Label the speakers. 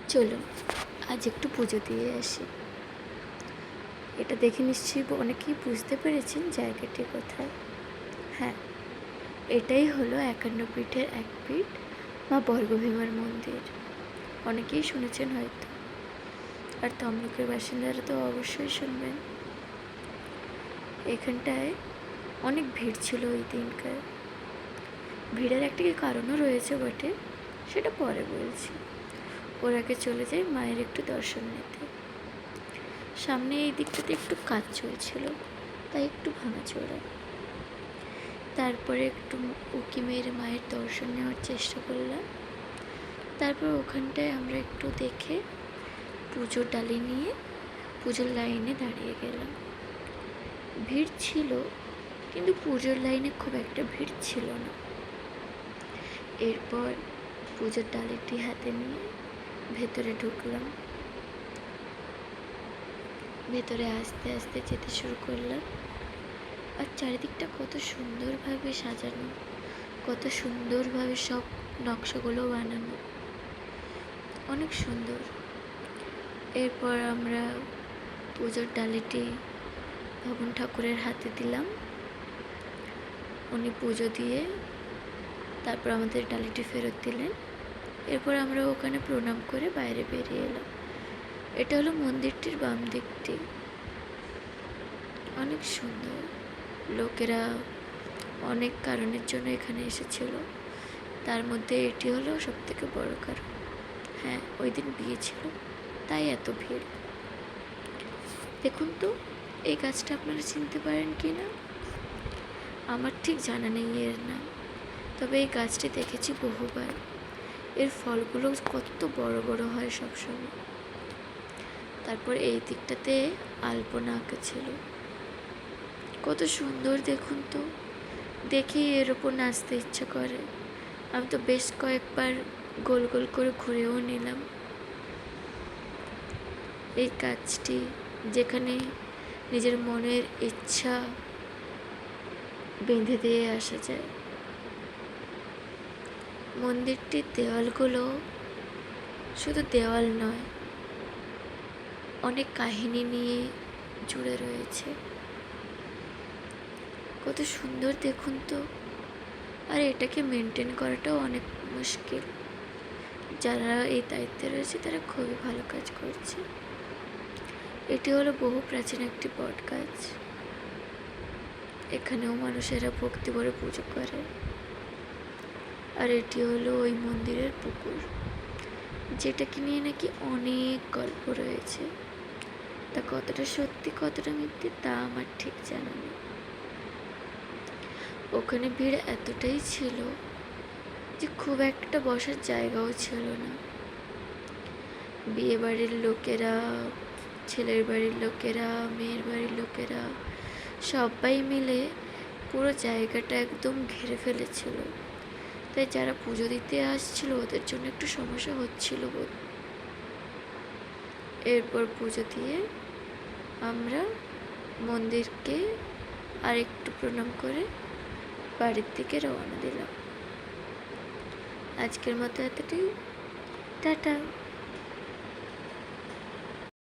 Speaker 1: চলুন আজ একটু পুজো দিয়ে আসি। এটা দেখে নিশ্চয়ই অনেকেই বুঝতে পেরেছেন জায়গাটি কোথায়। হ্যাঁ, এটাই হলো 51 পীঠের এক পীঠ মা বর্গভীমার মন্দির। অনেকেই শুনেছেন হয়তো, আর তমলুকের বাসিন্দারা তো অবশ্যই শুনবেন। এখানটায় অনেক ভিড় ছিল ওই দিনকার। ভিড়ের একটা কারণও রয়েছে বটে, সেটা পরে বলছি। ওর আগে চলে যাই মায়ের একটু দর্শন নিতে। সামনে এই দিকটাতে একটু কাজ চলছিল, তাই একটু ভাঙাচোরা। তারপরে একটু উঁকি মেরে মায়ের দর্শন নেওয়ার চেষ্টা করলাম। তারপর ওখানটায় আমরা একটু দেখে পুজোর ডালি নিয়ে পুজোর লাইনে দাঁড়িয়ে গেলাম। ভিড় ছিল, কিন্তু পুজোর লাইনে খুব একটা ভিড় ছিল না। এরপর পুজোর ডালিটি হাতে নিয়ে ভেতরে ঢুকলাম। ভেতরে আস্তে আস্তে যেতে শুরু করলাম। আর চারিদিকটা কত সুন্দরভাবে সাজানো, কত সুন্দরভাবে সব নকশাগুলো বানানো, অনেক সুন্দর। এরপর আমরা পুজোর ডালিটি ভবন ঠাকুরের হাতে দিলাম। উনি পুজো দিয়ে তারপর আমাদের ডালিটি ফেরত দিলেন। এরপর আমরা ওখানে প্রণাম করে বাইরে বেরিয়ে এলাম। এটা হলো মন্দিরটির বাম দিকটি। অনেক সুন্দর। লোকেরা অনেক কারণের জন্য এখানে এসেছিল, তার মধ্যে এটি হলো সবথেকে বড় কারণ। হ্যাঁ, ওই দিন বিয়ে ছিল, তাই এত ভিড়। দেখুন তো এই গাছটা আপনারা চিনতে পারেন কি না, আমার ঠিক জানা নেই এর নাম, তবে এই গাছটি দেখেছি বহুবার। এর ফলগুলো কত বড় বড় হয় সবসময়। তারপর এই দিকটাতে আলপনা আঁকা ছিল, কত সুন্দর দেখুন তো। দেখেই এর ওপর নাচতে ইচ্ছে করে। আমি তো বেশ কয়েকবার গোল গোল করে ঘুরেও নিলাম। এই কাজটি যেখানে নিজের মনের ইচ্ছা বেঁধে দিয়ে আসা যায়। মন্দিরটির দেওয়ালগুলো শুধু দেওয়াল নয়, অনেক কাহিনী নিয়ে জুড়ে রয়েছে। কত সুন্দর দেখুন তো। আর এটাকে মেনটেন করাটাও অনেক মুশকিল। যারা এই দায়িত্বে রয়েছে তারা খুবই ভালো কাজ করছে। এটি হলো বহু প্রাচীন একটি বট গাছ। এখানেও মানুষেরা ভক্তি ভরে পুজো করে। আর এটি হলো ওই মন্দিরের পুকুর, যেটাকে নিয়ে নাকি অনেক গল্প রয়েছে। তা কতটা সত্যি কতটা মিথ্যে তা আমার ঠিক জানা নেই। ওখানে ভিড় এতটাই ছিল যে খুব একটা বসার জায়গাও ছিল না। বিয়ে বাড়ির লোকেরা, ছেলের বাড়ির লোকেরা, মেয়ের বাড়ির লোকেরা সবাই মিলে পুরো জায়গাটা একদম ঘিরে ফেলেছিল। তাই যারা পুজো দিতে আসছিল ওদের জন্য একটু সমস্যা হচ্ছিল বোধ। এরপর পুজো দিয়ে আমরা মন্দিরকে আর একটু প্রণাম করে বাড়ির দিকে রওনা দিলাম। আজকের মতো এতটাই। টাটা।